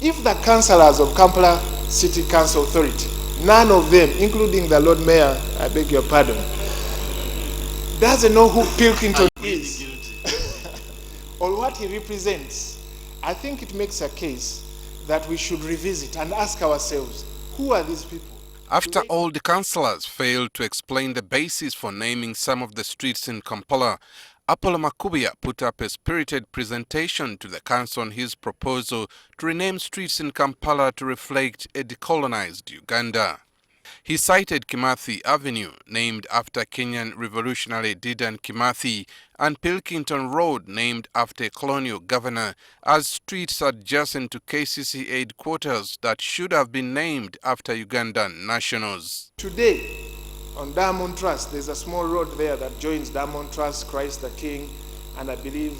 If the councillors of Kampala City Council Authority, none of them, including the Lord Mayor, I beg your pardon, doesn't know who Pilkington is or what he represents, I think it makes a case that we should revisit and ask ourselves, who are these people? After all the councillors failed to explain the basis for naming some of the streets in Kampala, Apollo Makubuya put up a spirited presentation to the council on his proposal to rename streets in Kampala to reflect a decolonized Uganda. He cited Kimathi Avenue, named after Kenyan revolutionary Dedan Kimathi, and Pilkington Road, named after a colonial governor, as streets adjacent to KCCA headquarters that should have been named after Ugandan nationals. Today, on Diamond Trust, there's a small road there that joins Diamond Trust, Christ the King, and I believe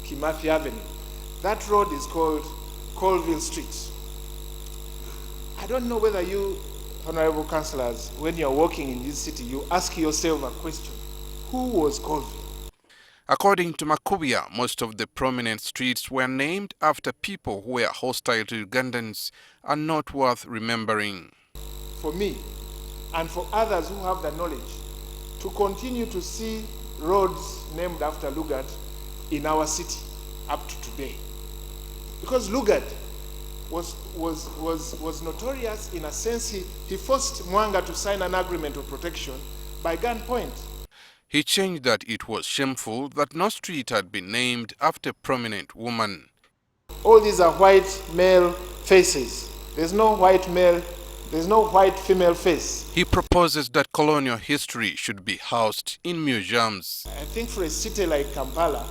Kimathi Avenue. That road is called Colville Street. I don't know whether you, honorable councillors, when you're walking in this city, you ask yourself a question: who was Colville? According to Makubuya, most of the prominent streets were named after people who were hostile to Ugandans and not worth remembering. For me, and for others who have the knowledge, to continue to see roads named after Lugard in our city up to today. Because Lugard was notorious in a sense. He forced Mwanga to sign an agreement of protection by gunpoint. He changed that it was shameful that no street had been named after a prominent woman. All these are white male faces. There's no white male, there's no white female face. He proposes that colonial history should be housed in museums. I think for a city like Kampala,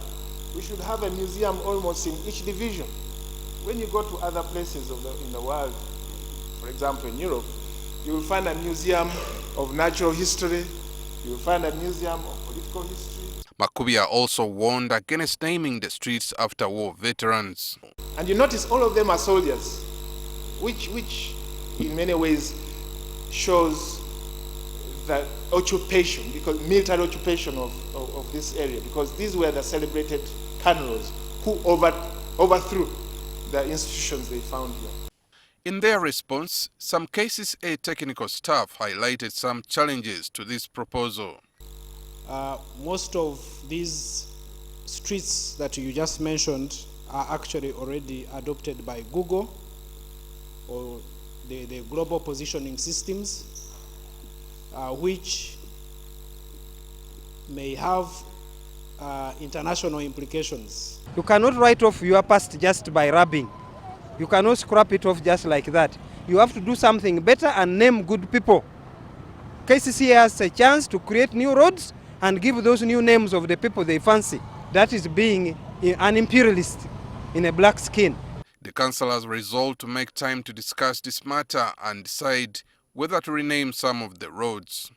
we should have a museum almost in each division. When you go to other places in the world, for example in Europe, you will find a museum of natural history, you will find a museum of political history. Makubuya also warned against naming the streets after war veterans. And you notice all of them are soldiers, which in many ways shows the occupation, because military occupation of this area, because these were the celebrated colonels who overthrew the institutions they found here. In their response, some KCCA technical staff highlighted some challenges to this proposal. Most of these streets that you just mentioned are actually already adopted by Google or the global positioning systems, which may have international implications. You cannot write off your past just by rubbing. You cannot scrap it off just like that. You have to do something better and name good people. KCCA has a chance to create new roads and give those new names of the people they fancy. That is being an imperialist in a black skin. The councillors resolved to make time to discuss this matter and decide whether to rename some of the roads.